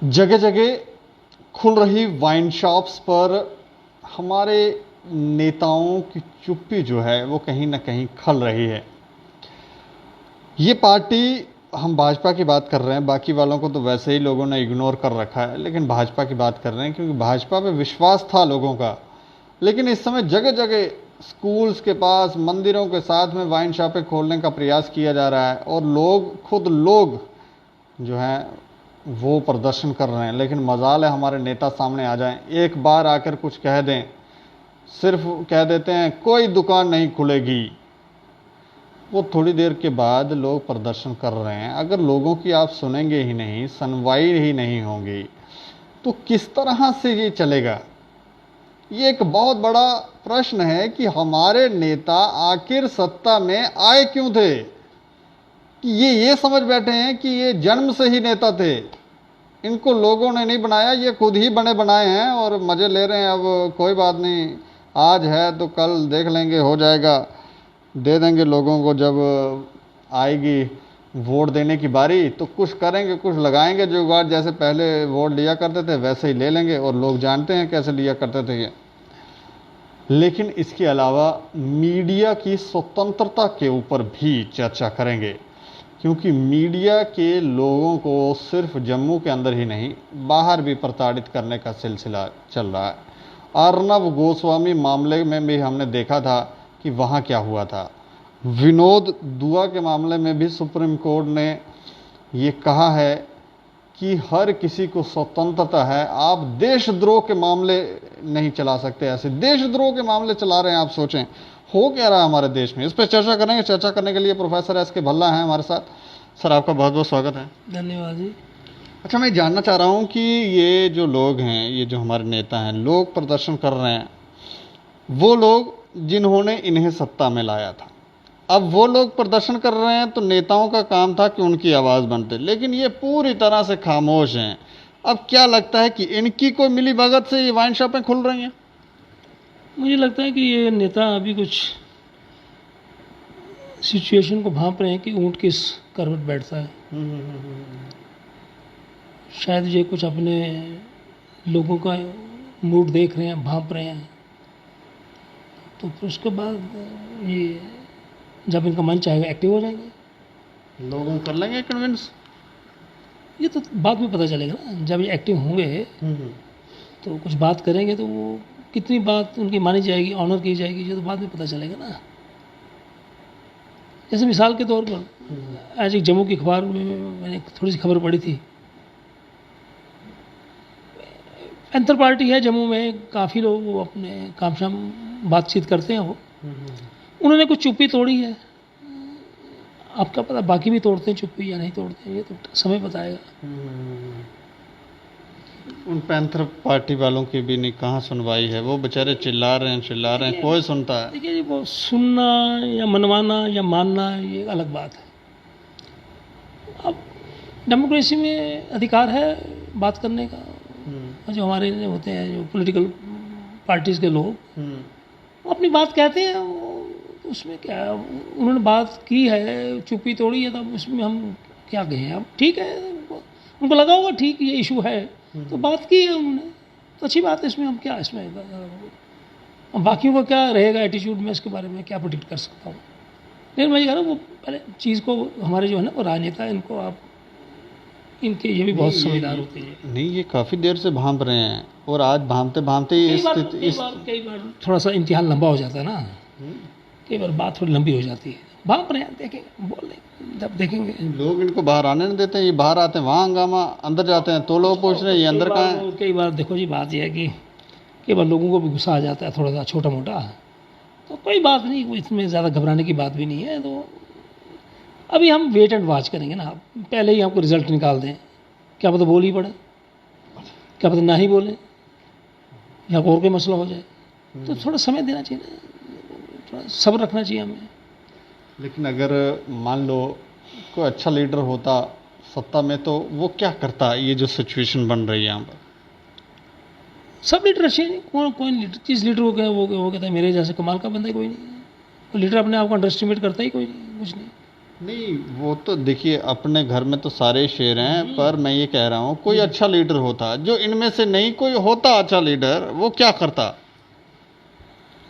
जगह जगह खुल रही वाइन शॉप्स पर हमारे नेताओं की चुप्पी जो है वो कहीं ना कहीं खल रही है। ये पार्टी, हम भाजपा की बात कर रहे हैं, बाकी वालों को तो वैसे ही लोगों ने इग्नोर कर रखा है, लेकिन भाजपा की बात कर रहे हैं क्योंकि भाजपा पे विश्वास था लोगों का। लेकिन इस समय जगह जगह स्कूल्स के पास, मंदिरों के साथ में वाइन शॉपें खोलने का प्रयास किया जा रहा है और खुद लोग जो हैं वो प्रदर्शन कर रहे हैं। लेकिन मजाल है हमारे नेता सामने आ जाएं, एक बार आकर कुछ कह दें, सिर्फ कह देते हैं कोई दुकान नहीं खुलेगी, वो थोड़ी देर के बाद लोग प्रदर्शन कर रहे हैं। अगर लोगों की आप सुनेंगे ही नहीं, सुनवाई ही नहीं होगी, तो किस तरह से ये चलेगा? ये एक बहुत बड़ा प्रश्न है कि हमारे नेता आखिर सत्ता में आए क्यों थे? कि ये समझ बैठे हैं कि ये जन्म से ही नेता थे, इनको लोगों ने नहीं बनाया, ये खुद ही बने बनाए हैं और मज़े ले रहे हैं। अब कोई बात नहीं, आज है तो कल देख लेंगे, हो जाएगा, दे देंगे लोगों को। जब आएगी वोट देने की बारी तो कुछ करेंगे, कुछ लगाएंगे जुगाड़, जैसे पहले वोट लिया करते थे वैसे ही ले लेंगे। और लोग जानते हैं कैसे लिया करते थे ये। लेकिन इसके अलावा मीडिया की स्वतंत्रता के ऊपर भी चर्चा करेंगे, क्योंकि मीडिया के लोगों को सिर्फ जम्मू के अंदर ही नहीं, बाहर भी प्रताड़ित करने का सिलसिला चल रहा है। अर्नब गोस्वामी मामले में भी हमने देखा था कि वहाँ क्या हुआ था। विनोद दुआ के मामले में भी सुप्रीम कोर्ट ने ये कहा है कि हर किसी को स्वतंत्रता है, आप देशद्रोह के मामले नहीं चला सकते। ऐसे देशद्रोह के मामले चला रहे हैं, आप सोचें हो क्या रहा है हमारे देश में। इस पर चर्चा करेंगे। चर्चा करने के लिए प्रोफेसर एस.के. भल्ला हैं हमारे साथ। सर, आपका बहुत बहुत स्वागत है। धन्यवाद जी। अच्छा, मैं जानना चाह रहा हूँ कि ये जो लोग हैं, ये जो हमारे नेता हैं, लोग प्रदर्शन कर रहे हैं, वो लोग जिन्होंने इन्हें सत्ता में लाया था, अब वो लोग प्रदर्शन कर रहे हैं तो नेताओं का काम था कि उनकी आवाज़ बनते, लेकिन ये पूरी तरह से खामोश हैं। अब क्या लगता है कि इनकी कोई मिली भगत से ये वाइन शॉपें खुल रही हैं? मुझे लगता है कि ये नेता अभी कुछ सिचुएशन को भांप रहे हैं कि ऊँट किस करवट बैठता है। शायद ये कुछ अपने लोगों का मूड देख रहे हैं, भांप रहे हैं, तो फिर उसके बाद ये जब इनका मन चाहेगा एक्टिव हो जाएंगे। लोगों कर लेंगे कन्विंस। ये तो बाद में पता चलेगा ना, जब ये एक्टिव होंगे तो कुछ बात करेंगे तो वो कितनी बात उनकी मानी जाएगी, ऑनर की जाएगी, ये तो बाद में पता चलेगा ना। जैसे मिसाल के तौर पर आज एक जम्मू की अखबार में मैंने थोड़ी सी खबर पढ़ी थी। पैंथर पार्टी है जम्मू में, काफ़ी लोग वो अपने काम शाम बातचीत करते हैं। वो उन्होंने कुछ चुप्पी तोड़ी है। आपका पता बाकी भी तोड़ते हैं चुप्पी या नहीं तोड़ते हैं, ये तो समय बताएगा। उन पैंथर पार्टी वालों की भी नहीं, कहाँ सुनवाई है? वो बेचारे चिल्ला रहे हैं, कोई सुनता है? देखिए जी, वो सुनना या मनवाना या मानना ये अलग बात है। अब डेमोक्रेसी में अधिकार है बात करने का। जो हमारे होते हैं जो पॉलिटिकल पार्टीज़ के लोग, वो अपनी बात कहते हैं, उसमें क्या है, उन्होंने बात की है, चुप्पी तोड़ी है, तब उसमें हम क्या कहें। अब ठीक है, उनको लगा होगा ठीक ये इशू है तो बात की है उन्होंने, तो अच्छी बात है, इसमें हम क्या, इसमें अब बाकियों का क्या रहेगा एटीट्यूड, में इसके बारे में क्या प्रोडिक्ट कर सकता हूँ। लेकिन मैं ये कह रहा हूँ, वो पहले चीज़ को हमारे जो है ना वो राजनेता, इनको आप इनके ये भी बहुत समझदार होते हैं। नहीं, ये काफ़ी देर से भांप रहे हैं और आज भांपते भांपते कई बार थोड़ा सा इम्तिहान लंबा हो जाता है ना, कई बार बात थोड़ी लंबी हो जाती है। भांप रहे हैं, देखेंगे, बोल रहे, जब देखेंगे। लोग इनको बाहर आने नहीं देते हैं, ये बाहर आते हैं वहाँ हंगामा, अंदर जाते हैं तो लोग पूछ रहे हैं ये अंदर कहाँ है। कई बार देखो जी, बात यह है कि कई बार लोगों को भी गुस्सा आ जाता है थोड़ा सा छोटा मोटा, तो कोई बात नहीं, कोई इसमें ज़्यादा घबराने की बात भी नहीं है। तो अभी हम वेट एंड वॉच करेंगे ना, पहले ही हमको रिजल्ट निकाल दें, क्या पता बोल ही पड़े, क्या पता ना ही बोलें, या और कोई मसला हो जाए। तो थोड़ा समय देना चाहिए ना, थोड़ा सब्र रखना चाहिए हमें। लेकिन अगर मान लो कोई अच्छा लीडर होता सत्ता में, तो वो क्या करता? ये जो सिचुएशन बन रही है यहाँ पर, सब लीडर अच्छे नहीं, कोई लीडर, जिस लीडर को वो कहता है मेरे जैसे कमाल का बंदा ही कोई नहीं। कोई लीडर अपने आप को अंडर एस्टिमेट करता ही कोई नहीं, कुछ नहीं। नहीं, वो तो देखिए अपने घर में तो सारे शेर हैं, पर मैं ये कह रहा हूँ कोई अच्छा लीडर होता, जो इनमें से नहीं कोई होता अच्छा लीडर, वो क्या करता?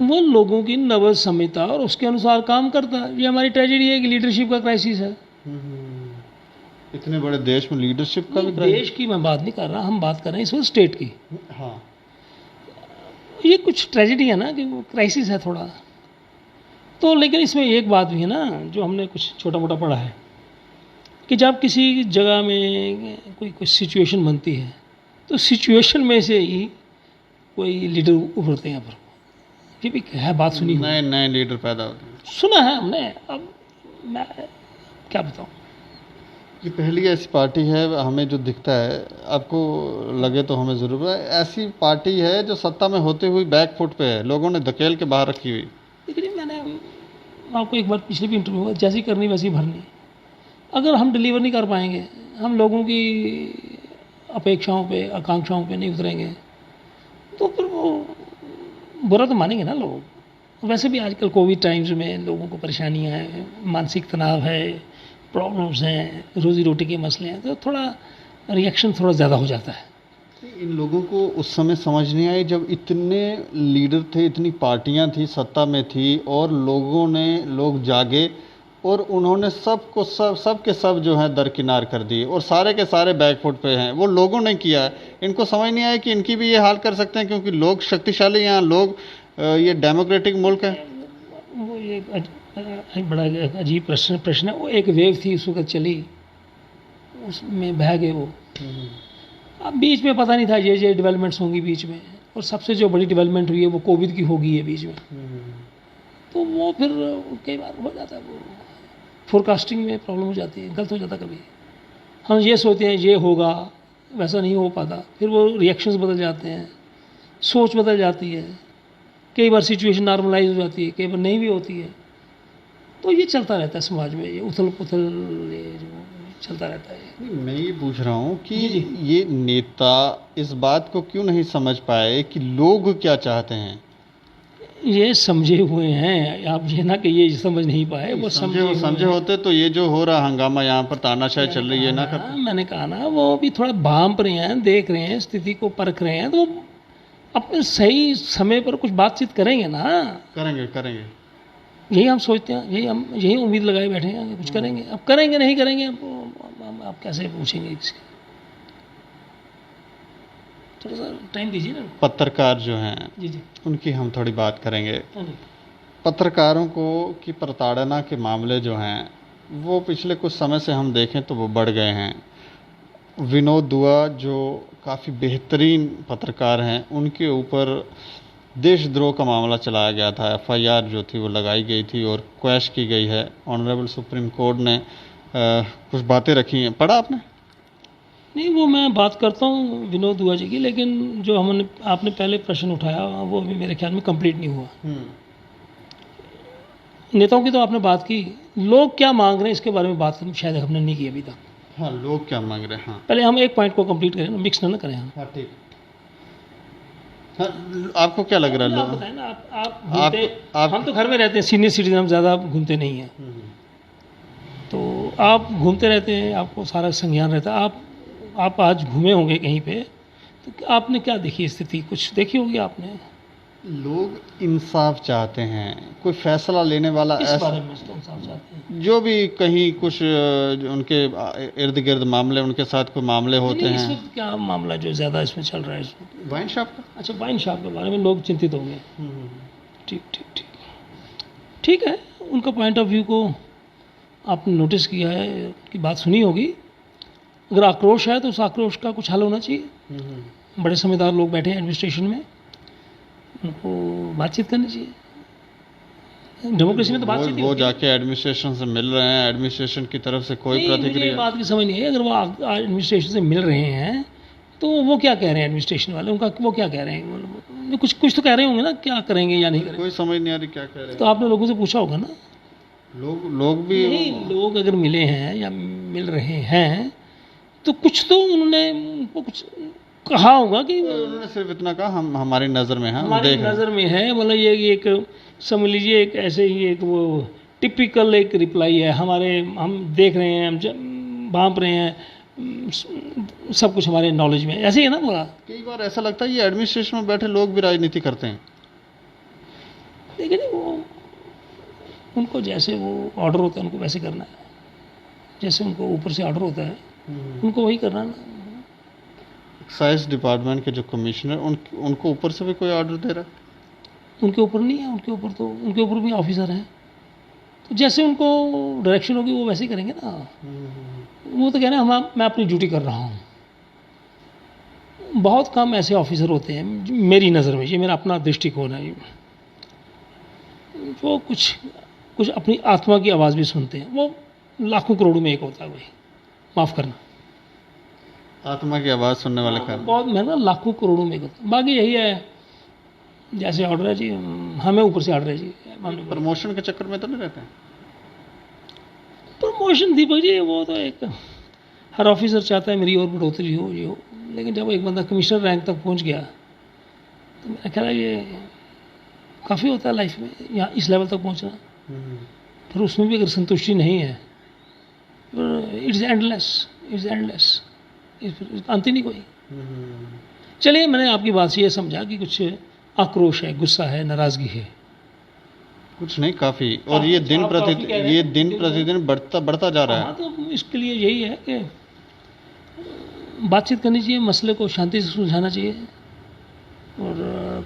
वो लोगों की नब्ज समझता और उसके अनुसार काम करता। ये हमारी ट्रेजेडी है कि लीडरशिप का क्राइसिस है। इतने बड़े देश में लीडरशिप का भी देश की मैं बात नहीं कर रहा, हम बात कर रहे हैं इस वक्त स्टेट की। हाँ, ये कुछ ट्रेजेडी है ना कि वो क्राइसिस है थोड़ा तो। लेकिन इसमें एक बात भी है ना जो हमने कुछ छोटा मोटा पढ़ा है कि जब किसी जगह में कोई सिचुएशन बनती है तो सिचुएशन में से ही कोई लीडर उभरते हैं। यहाँ पर ये भी है, बात सुनी हो? नए नए लीडर पैदा होते हैं, सुना है हमने। अब मैं क्या बताऊँ, ये पहली ऐसी पार्टी है हमें जो दिखता है, आपको लगे तो हमें ज़रूर है, ऐसी पार्टी है जो सत्ता में होते हुए बैक फुट पे है, लोगों ने धकेल के बाहर रखी हुई। लेकिन मैंने आपको एक बार पिछले भी इंटरव्यू में जैसी करनी वैसी भरनी। अगर हम डिलीवर नहीं कर पाएंगे, हम लोगों की अपेक्षाओं पे आकांक्षाओं पे नहीं उतरेंगे तो फिर वो बुरा तो मानेंगे ना लोग। वैसे भी आजकल कोविड टाइम्स में लोगों को परेशानियां हैं, मानसिक तनाव है, प्रॉब्लम्स हैं, रोज़ी रोटी के मसले हैं, तो थोड़ा रिएक्शन थोड़ा ज़्यादा हो जाता है। इन लोगों को उस समय समझ नहीं आई जब इतने लीडर थे, इतनी पार्टियां थी, सत्ता में थी, और लोग जागे और उन्होंने सब के सब जो है दरकिनार कर दिए और सारे के सारे बैकफुट पे हैं। वो लोगों ने किया है, इनको समझ नहीं आया कि इनकी भी ये हाल कर सकते हैं, क्योंकि लोग शक्तिशाली यहाँ लोग, ये डेमोक्रेटिक मुल्क है। वो ये बड़ा अजीब प्रश्न है। वो एक वेव थी उस वक्त चली, उसमें बह गए वो। अब बीच में पता नहीं था ये डेवलपमेंट्स होंगी बीच में, और सबसे जो बड़ी डेवलपमेंट हुई है वो कोविड की होगी है बीच में। तो वो फिर कई बार हो जाता है, वो फोरकास्टिंग में प्रॉब्लम हो जाती है, गलत हो जाता कभी। हम ये सोचते हैं ये होगा, वैसा नहीं हो पाता, फिर वो रिएक्शंस बदल जाते हैं, सोच बदल जाती है, कई बार सिचुएशन नॉर्मलाइज हो जाती है, कई बार नहीं भी होती है। तो ये चलता रहता है समाज में, ये उथल पुथल ये जो चलता रहता है। मैं ये पूछ रहा हूँ कि जी। ये नेता इस बात को क्यों नहीं समझ पाए कि लोग क्या चाहते हैं? ये समझे हुए हैं, आप ये ना कि ये समझ नहीं पाए, वो समझे होते तो ये जो हो रहा हंगामा यहाँ पर तानाशाही चल रही है ना करते। मैंने कहा ना, वो भी थोड़ा भांप रहे हैं, देख रहे हैं, स्थिति को परख रहे हैं, तो अपने सही समय पर कुछ बातचीत करेंगे ना। करेंगे यही हम सोचते हैं, यही उम्मीद लगाए बैठे हैं कि कुछ करेंगे। अब करेंगे नहीं करेंगे, अब आप कैसे पूछेंगे इसके? थोड़ा सा टाइम दीजिए ना। पत्रकार जो हैं, जी उनकी हम थोड़ी बात करेंगे। हाँ जी। पत्रकारों को की प्रताड़ना के मामले जो हैं वो पिछले कुछ समय से हम देखें तो वो बढ़ गए हैं। विनोद दुआ जो काफ़ी बेहतरीन पत्रकार हैं, उनके ऊपर देशद्रोह का मामला चलाया गया था, एफआईआर जो थी वो लगाई गई थी और क्वैश की गई है। ऑनरेबल सुप्रीम कोर्ट ने कुछ बातें रखी हैं, पढ़ा आपने? नहीं, वो मैं बात करता हूँ विनोद दुआ जी की, लेकिन जो आपने पहले प्रश्न उठाया वो अभी मेरे ख्याल में कंप्लीट नहीं हुआ। नेताओं की तो आपने बात की, लोग क्या मांग रहे हैं इसके बारे में बात शायद हमने नहीं की अभी तक। हाँ, लोग क्या मांग रहे हैं। हाँ, पहले हम एक पॉइंट को कंप्लीट करें ना, मिक्स ना करें हम। हाँ ठीक। हाँ, आपको क्या लग रहा है? आप बताएं ना, आप घूमते, हम तो घर में रहते हैं, सीनियर सिटीजन, हम ज़्यादा घूमते नहीं हैं, तो आप घूमते रहते हैं, आपको सारा संज्ञान रहता है। आप आज घूमे होंगे कहीं पे, तो आपने क्या देखी स्थिति? कुछ देखी होगी आपने। लोग इंसाफ चाहते हैं, कोई फैसला लेने वाला इस ऐसा बारे में इंसाफ चाहते हैं। जो भी कहीं कुछ जो उनके इर्द गिर्द मामले, उनके साथ कोई मामले होते नहीं, इस हैं। वक्त क्या मामला जो ज़्यादा इसमें चल रहा है इस वक्त? वाइन शॉप का। अच्छा, वाइन शॉप के बारे में लोग चिंतित होंगे। ठीक है, उनका पॉइंट ऑफ व्यू को आपने नोटिस किया है, कि बात सुनी होगी। अगर आक्रोश है तो उस आक्रोश का कुछ हल होना चाहिए। बड़े समझदार लोग बैठे हैं एडमिनिस्ट्रेशन में, उनको बातचीत करनी चाहिए। डेमोक्रेसी में तो बातचीत वो जाके एडमिनिस्ट्रेशन से मिल रहे हैं, एडमिनिस्ट्रेशन की तरफ से कोई प्रतिक्रिया। बात की समझ नहीं है। अगर वो एडमिनिस्ट्रेशन से मिल रहे हैं तो वो क्या कह रहे हैं एडमिनिस्ट्रेशन वाले, उनका वो क्या कह रहे हैं? कुछ तो कह रहे होंगे ना, क्या करेंगे या नहीं करेंगे, कोई समझ नहीं आ रही क्या कह रहे हैं। तो आपने लोगों से पूछा होगा ना। लोग भी नहीं, लोग अगर मिले हैं या मिल रहे हैं तो कुछ तो उन्होंने उनको कुछ कहा होगा कि उन्होंने सिर्फ इतना कहा, हम हमारी नज़र में है, हमारी नज़र में है। मतलब ये एक समझ लीजिए, एक ऐसे ही एक वो टिपिकल एक रिप्लाई है हमारे, हम देख रहे हैं, हम भांप रहे हैं, सब कुछ हमारे नॉलेज में, ऐसे ही है ना पूरा। कई बार ऐसा लगता है ये एडमिनिस्ट्रेशन में बैठे लोग भी राजनीति करते हैं। लेकिन वो उनको जैसे वो ऑर्डर होता है उनको वैसे करना है, जैसे उनको ऊपर से ऑर्डर होता है उनको वही करना है ना। एक्साइज डिपार्टमेंट के जो कमिश्नर उनको ऊपर से भी कोई ऑर्डर दे रहा है? उनके ऊपर नहीं है, उनके ऊपर तो उनके ऊपर भी ऑफिसर हैं, तो जैसे उनको डायरेक्शन होगी वो वैसे ही करेंगे ना। वो तो कह रहे हैं हम मैं अपनी ड्यूटी कर रहा हूँ। बहुत कम ऐसे ऑफिसर होते हैं मेरी नज़र में, ये मेरा अपना दृष्टिकोण है, वो कुछ अपनी आत्मा की आवाज़ भी सुनते हैं। वो लाखों करोड़ों में एक होता है भाई, माफ़ करना, आत्मा की आवाज़ सुनने वाले कारण बहुत महंगा, लाखों करोड़ों में एक होता है। बाकी यही है, जैसे ऑर्डर है जी, हमें ऊपर से ऑर्डर है जी। प्रमोशन के चक्कर में तो नहीं रहते हैं? प्रमोशन दीपक जी वो तो एक हर ऑफिसर चाहता है मेरी और बढ़ोतरी हो, ये हो, लेकिन जब एक बंदा कमिश्नर रैंक तक पहुंच गया तो मेरा ख्याल है ये काफ़ी होता है लाइफ में, यहाँ इस लेवल तक पहुंचना। फिर उसमें भी अगर संतुष्टि नहीं है, इट्स एंडलेस, अंत ही नहीं कोई। चलिए, मैंने आपकी बात से ये समझा कि कुछ आक्रोश है, गुस्सा है, नाराज़गी है। कुछ नहीं, काफ़ी, और ये दिन प्रतिदिन बढ़ता जा रहा है। हाँ, तो इसके लिए यही है कि बातचीत करनी चाहिए, मसले को शांति से सुलझाना चाहिए, और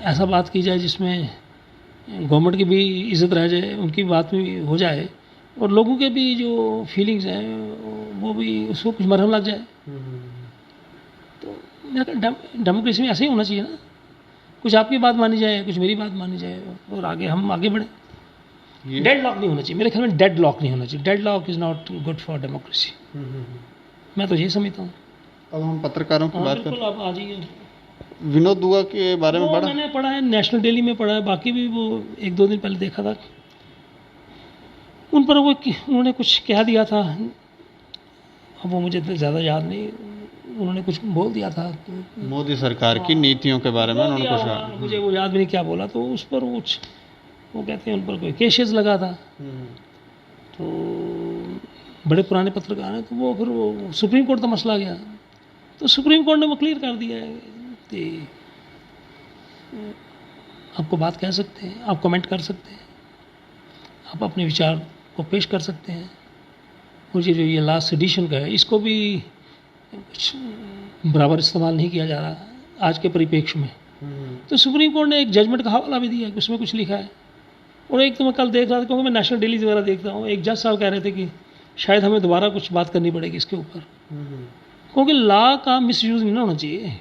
ऐसा बात की जाए जिसमें गवर्नमेंट की भी इज़्ज़त रह जाए, उनकी बात भी हो जाए, और लोगों के भी जो फीलिंग्स हैं वो भी, उसको कुछ मरहम लग जाए। तो डेमोक्रेसी में ऐसे ही होना चाहिए ना, कुछ आपकी बात मानी जाए, कुछ मेरी बात मानी जाए, और हम आगे बढ़े। डेड लॉक नहीं होना चाहिए, मेरे ख्याल में डेड लॉक नहीं होना चाहिए। Dead Lok is not good for democracy, मैं तो यही समझता हूँ। अब हम पत्रकारों की बात बिल्कुल, आप आ जाइए। विनोद दुआ के बारे में पढ़ा? मैंने पढ़ा है, नेशनल डेली में पढ़ा है, बाकी भी वो 1-2 दिन पहले देखा था। उन पर उन्होंने कुछ कह दिया था, अब वो मुझे ज़्यादा याद नहीं, उन्होंने कुछ बोल दिया था मोदी सरकार की नीतियों के बारे में उन्होंने कुछ कहा, मुझे वो याद भी नहीं क्या बोला। तो उस पर कुछ वो कहते हैं उन पर कोई केसेस लगा था, तो बड़े पुराने पत्रकार हैं, तो वो फिर वो सुप्रीम कोर्ट का मसला गया, तो सुप्रीम कोर्ट ने वो क्लियर कर दिया है कि आपको बात कह सकते हैं, आप कमेंट कर सकते हैं, आप अपने विचार को पेश कर सकते हैं। और ये लास्ट एडिशन का है, इसको भी कुछ बराबर इस्तेमाल नहीं किया जा रहा आज के परिप्रेक्ष्य में। तो सुप्रीम कोर्ट ने एक जजमेंट का हवाला भी दिया है, उसमें कुछ लिखा है। और एक तो मैं कल देख रहा था, क्योंकि मैं नेशनल डेली वगैरह देखता हूँ, एक जज साहब कह रहे थे कि शायद हमें दोबारा कुछ बात करनी पड़ेगी इसके ऊपर, क्योंकि लॉ का मिस यूज़ नहीं होना चाहिए,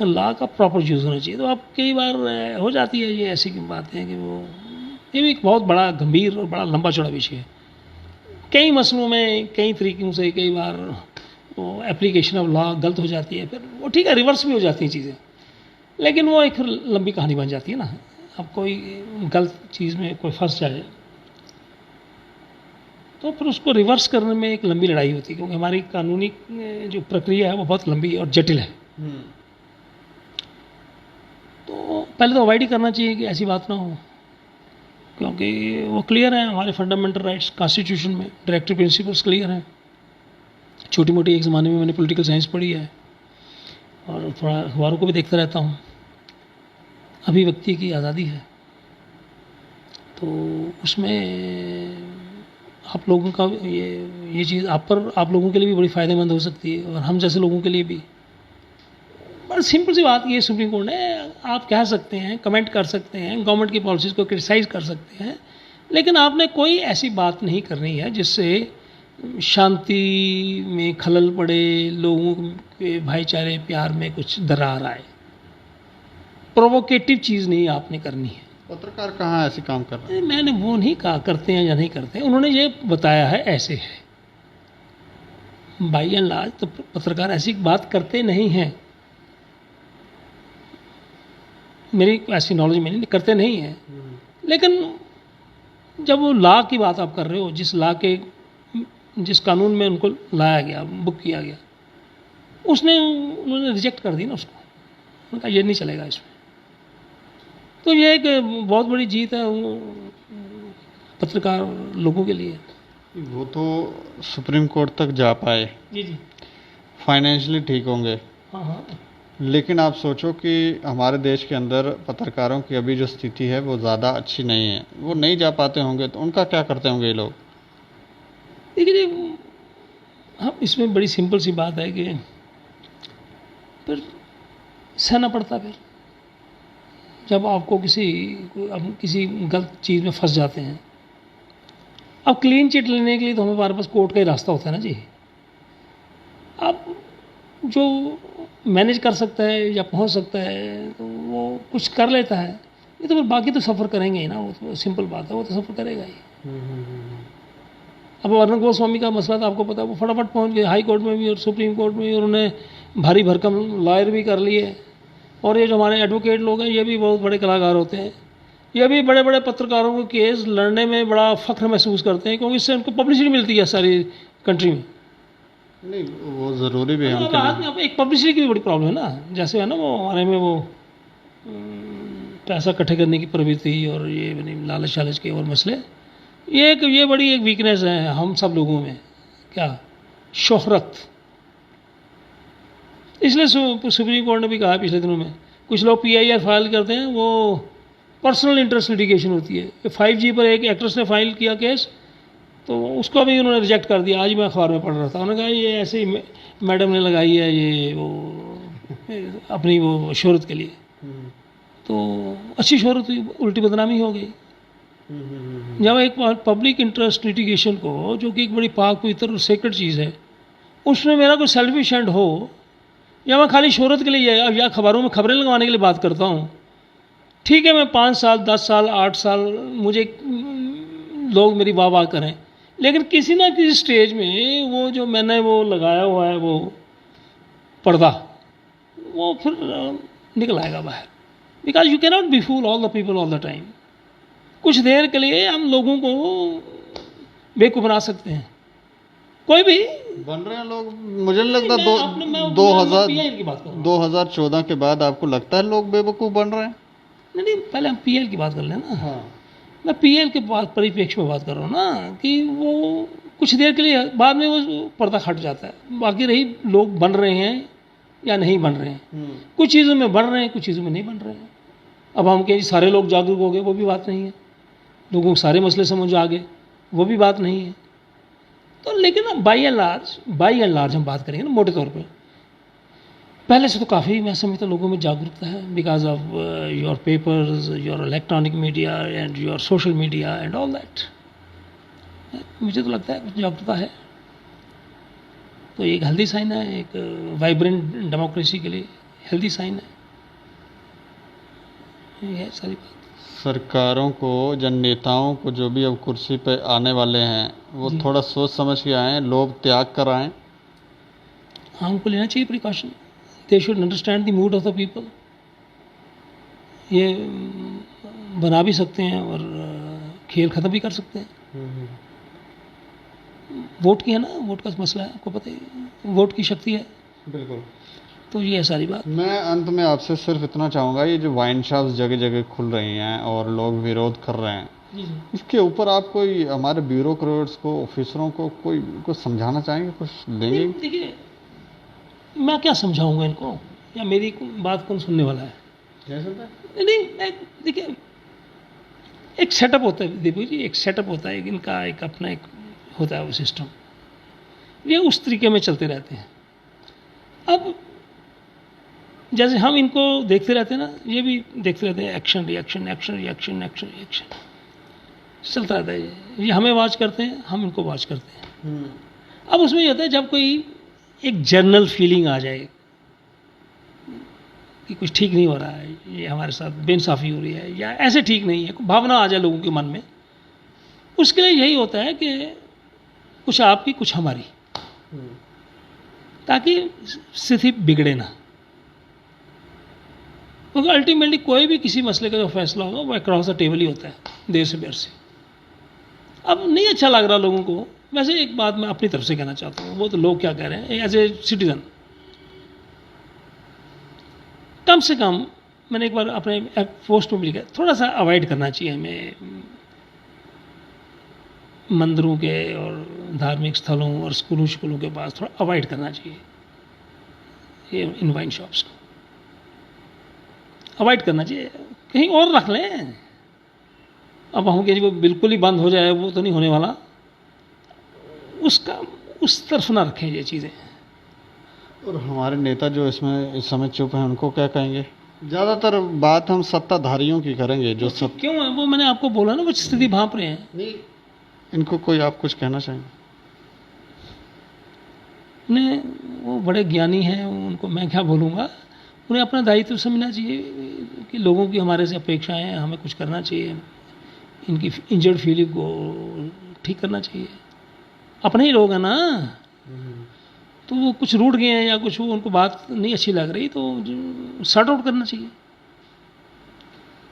लॉ का प्रॉपर यूज़ होना चाहिए। तो अब कई बार हो जाती है ये ऐसी बातें कि वो, ये भी एक बहुत बड़ा गंभीर और बड़ा लंबा चौड़ा विषय है। कई मसलों में कई तरीक़ों से कई बार वो एप्लीकेशन ऑफ लॉ गलत हो जाती है, फिर वो ठीक है, रिवर्स भी हो जाती हैं चीज़ें, लेकिन वो एक लंबी कहानी बन जाती है ना। अब कोई गलत चीज़ में कोई फंस जाए तो फिर उसको रिवर्स करने में एक लंबी लड़ाई होती है, क्योंकि हमारी कानूनी जो प्रक्रिया है वो बहुत लंबी और जटिल है। तो पहले तो अवॉइड ही करना चाहिए कि ऐसी बात ना हो, क्योंकि वो क्लियर है हमारे फंडामेंटल राइट्स कॉन्स्टिट्यूशन में, डायरेक्टिव प्रिंसिपल्स क्लियर हैं। छोटी मोटी एक ज़माने में मैंने पॉलिटिकल साइंस पढ़ी है और थोड़ा अखबारों को भी देखता रहता हूँ। अभिव्यक्ति की आज़ादी है, तो उसमें आप लोगों का ये चीज़ आप लोगों के लिए भी बड़ी फ़ायदेमंद हो सकती है, और हम जैसे लोगों के लिए भी। बड़ा सिंपल सी बात ये सुप्रीम कोर्ट ने, आप कह सकते हैं, कमेंट कर सकते हैं, गवर्नमेंट की पॉलिसीज़ को क्रिटिसाइज़ कर सकते हैं, लेकिन आपने कोई ऐसी बात नहीं करनी है जिससे शांति में खलल पड़े, लोगों के भाईचारे प्यार में कुछ दरार आए। प्रोवोकेटिव चीज़ नहीं आपने करनी है। पत्रकार कहाँ ऐसे काम कर रहे हैं? मैंने वो नहीं कहा करते हैं या नहीं करते हैं, उन्होंने ये बताया है ऐसे है। बाई एंड लार्ज तो पत्रकार ऐसी बात करते नहीं हैं, मेरी ऐसी नॉलेज में नहीं, करते नहीं हैं। लेकिन जब वो लॉ की बात आप कर रहे हो, जिस कानून में उनको लाया गया, बुक किया गया, उन्होंने रिजेक्ट कर दी ना उसको, उन्होंने कहा ये नहीं चलेगा इसमें। तो ये एक बहुत बड़ी जीत है पत्रकार लोगों के लिए। वो तो सुप्रीम कोर्ट तक जा पाए, जी जी। फाइनेंशियली ठीक होंगे, हाँ हाँ। लेकिन आप सोचो कि हमारे देश के अंदर पत्रकारों की अभी जो स्थिति है वो ज़्यादा अच्छी नहीं है, वो नहीं जा पाते होंगे तो उनका क्या करते होंगे ये लोग? देखिए, हम इसमें बड़ी सिंपल सी बात है कि फिर सहना पड़ता। फिर जब आपको किसी गलत चीज़ में फंस जाते हैं, अब क्लीन चिट लेने के लिए तो हमारे पास कोर्ट का ही रास्ता होता है ना जी। अब जो मैनेज कर सकता है या पहुंच सकता है तो वो कुछ कर लेता है, नहीं तो फिर बाकी तो सफ़र करेंगे ही ना। वो तो सिंपल बात है, वो तो सफ़र करेगा ही। अब अर्नब गोस्वामी का मसला था, आपको पता है, वो फटाफट पहुंच गए हाई कोर्ट में भी और सुप्रीम कोर्ट में भी, और उन्होंने भारी भरकम लॉयर भी कर लिए। और ये जो हमारे एडवोकेट लोग हैं, ये भी बहुत बड़े कलाकार होते हैं, ये भी बड़े बड़े पत्रकारों के केस लड़ने में बड़ा फ़ख्र महसूस करते हैं, क्योंकि इससे उनको पब्लिसिटी मिलती है सारी कंट्री में। नहीं, वो ज़रूरी भी है उनके लिए। अब एक पब्लिसिटी की भी बड़ी प्रॉब्लम है ना, जैसे है ना वो हमारे में वो पैसा इकट्ठे करने की प्रवृत्ति और ये लालच शालच के और मसले, ये बड़ी एक वीकनेस है हम सब लोगों में। क्या? शोहरत। इसलिए सुप्रीम कोर्ट ने भी कहा पिछले दिनों में, कुछ लोग PIR फाइल करते हैं, वो पर्सनल इंटरेस्ट लिटिगेशन होती है। 5G पर एक एक्ट्रेस ने फाइल किया केस, तो उसको भी उन्होंने रिजेक्ट कर दिया। आज मैं अखबार में पढ़ रहा था, उन्होंने कहा ये ऐसे ही मैडम ने लगाई है, ये वो अपनी वो शोहरत के लिए। तो अच्छी शोहरत हुई, उल्टी बदनामी हो गई। जब एक पब्लिक इंटरेस्ट लिटिगेशन को, जो कि एक बड़ी पाक पवित्र और सेक्रेट चीज़ है, उसमें मेरा कोई सेल्फिश एंड हो, या मैं खाली शोहरत के लिए या खबरों में खबरें लगवाने के लिए बात करता हूँ, ठीक है, मैं 5 साल 10 साल 8 साल मुझे लोग मेरी वाह वाह करें, लेकिन किसी ना किसी स्टेज में वो जो मैंने वो लगाया हुआ है वो पर्दा, वो फिर निकल आएगा बाहर। Because you cannot be fool all the people all the time. कुछ देर के लिए हम लोगों को बेवकूफ़ बना सकते हैं, कोई भी बन रहे हैं लोग। मुझे नहीं लगता मैं 2000 की बात कर रहा हूँ। 2014 के बाद आपको लगता है लोग बेवकूफ़ बन रहे हैं? नहीं, पहले हम PL की बात कर लें ना। हाँ। मैं PL के परिप्रेक्ष्य में बात कर रहा हूँ ना, कि वो कुछ देर के लिए, बाद में वो पर्दा हट जाता है। बाकी रही लोग बन रहे हैं या नहीं बन रहे हैं, कुछ चीज़ों में बन रहे हैं, कुछ चीज़ों में नहीं बन रहे हैं। अब हम कहें सारे लोग जागरूक हो गए, वो भी बात नहीं है। लोगों को सारे मसले समझ आ गए, वो भी बात नहीं है। तो लेकिन बाई एंड लार्ज हम बात करेंगे ना, मोटे तौर पे, पहले से तो काफ़ी मैं समझता लोगों में जागरूकता है, because of your papers, your electronic media and your social media and all that. मुझे तो लगता है कुछ जागरूकता है, तो एक हेल्दी साइन है, एक वाइब्रेंट डेमोक्रेसी के लिए हेल्दी साइन है। ये है सारी बात। सरकारों को, जन नेताओं को, जो भी अब कुर्सी पे आने वाले हैं, वो थोड़ा सोच समझ के आएँ, लोभ त्याग कर आएँ। हाँ, उनको लेना चाहिए precaution. They should understand the mood off the people. ये बना भी सकते हैं और खेल ख़त्म भी कर सकते हैं। वोट की है ना, वोट का मसला है, आपको पता है, वोट की शक्ति है। बिल्कुल। तो ये है सारी बात। मैं अंत में आपसे सिर्फ इतना चाहूँगा, ये जो वाइन शॉप्स जगह जगह खुल रही हैं और लोग विरोध कर रहे हैं, इसके ऊपर आप कोई हमारे ब्यूरोक्रेट्स को, ऑफिसरों को कोई कुछ समझाना चाहेंगे, कुछ देंगे? देखिए, मैं क्या समझाऊंगा इनको, या मेरी बात कौन सुनने वाला है? नहीं, देखिए, एक सेटअप होता है, देखो जी, एक सेटअप होता है इनका, एक अपना एक होता है वो सिस्टम, ये उस तरीके में चलते रहते हैं। अब जैसे हम इनको देखते रहते हैं ना, ये भी देखते रहते हैं, action reaction action reaction action reaction चलता रहता है। ये हमें वॉच करते हैं, हम इनको वॉच करते हैं। अब उसमें ये होता है, जब कोई एक जनरल फीलिंग आ जाए कि कुछ ठीक नहीं हो रहा है, ये हमारे साथ बेइंसाफ़ी हो रही है, या ऐसे ठीक नहीं है, कोई भावना आ जाए लोगों के मन में, उसके लिए यही होता है कि कुछ आपकी कुछ हमारी, ताकि स्थिति बिगड़े ना। क्योंकि अल्टीमेटली कोई भी किसी मसले का जो फैसला होगा वो अक्रॉस द टेबल ही होता है, देर से बेर से। अब नहीं अच्छा लग रहा लोगों को, वैसे एक बात मैं अपनी तरफ से कहना चाहता हूँ, वो तो लोग क्या कह रहे हैं, एज ए सिटीजन, कम से कम मैंने एक बार अपने पोस्ट में भी लिखा, थोड़ा सा अवॉइड करना चाहिए हमें मंदिरों के और धार्मिक स्थलों और स्कूलों के पास थोड़ा अवॉइड करना चाहिए ये इन वाइन शॉप्स को अवॉइड करना चाहिए, कहीं और रख लें। अब हम कि वो बिल्कुल ही बंद हो जाए वो तो नहीं होने वाला, उसका उस तरफ ना रखें ये चीज़ें। और हमारे नेता जो इसमें इस समय चुप हैं उनको क्या कहेंगे? ज़्यादातर बात हम सत्ताधारियों की करेंगे जो सब। क्यों है वो, मैंने आपको बोला ना, वो स्थिति भांप रहे हैं। नहीं, इनको कोई आप कुछ कहना चाहेंगे? उन्हें, वो बड़े ज्ञानी हैं, उनको मैं क्या बोलूँगा। उन्हें अपना दायित्व समझना चाहिए कि लोगों की हमारे से अपेक्षाएं हैं, हमें कुछ करना चाहिए, इनकी इंजर्ड फीलिंग को ठीक करना चाहिए। अपने ही लोग हैं ना, तो वो कुछ रूठ गए हैं या कुछ वो उनको बात नहीं अच्छी लग रही तो सॉर्ट आउट करना चाहिए।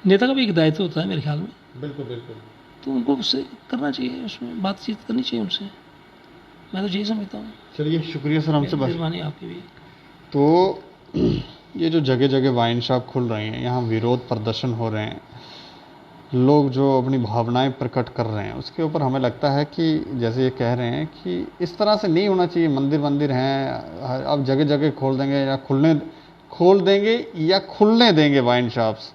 नेता का भी एक दायित्व होता है मेरे ख्याल में। बिल्कुल बिल्कुल। तो उनको उससे करना चाहिए, उसमें बातचीत करनी चाहिए उनसे, मैं तो यही समझता हूँ। चलिए, शुक्रिया सर हमसे बात। मेहरबानी आपकी भी। तो ये जो जगह जगह वाइन शॉप खुल रही हैं, यहाँ विरोध प्रदर्शन हो रहे हैं, लोग जो अपनी भावनाएं प्रकट कर रहे हैं, उसके ऊपर हमें लगता है कि जैसे ये कह रहे हैं कि इस तरह से नहीं होना चाहिए। मंदिर हैं, अब जगह जगह खोल देंगे या खुलने देंगे वाइन शॉप्स।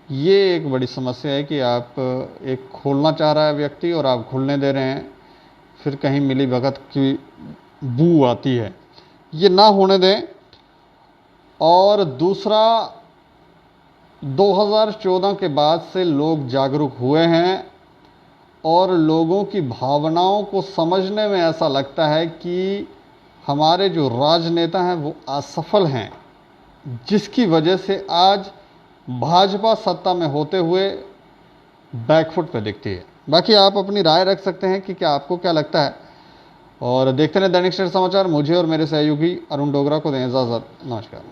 ये एक बड़ी समस्या है कि आप एक खोलना चाह रहा है व्यक्ति और आप खुलने दे रहे हैं, फिर कहीं मिली भगत की बू आती है। ये ना होने दें। और दूसरा, 2014 के बाद से लोग जागरूक हुए हैं और लोगों की भावनाओं को समझने में ऐसा लगता है कि हमारे जो राजनेता हैं वो असफल हैं, जिसकी वजह से आज भाजपा सत्ता में होते हुए बैकफुट पे दिखती है। बाकी आप अपनी राय रख सकते हैं कि क्या आपको क्या लगता है। और देखते रहें दैनिक सवेरा समाचार। मुझे और मेरे सहयोगी अरुण डोगरा को दें इजाज़त। नमस्कार।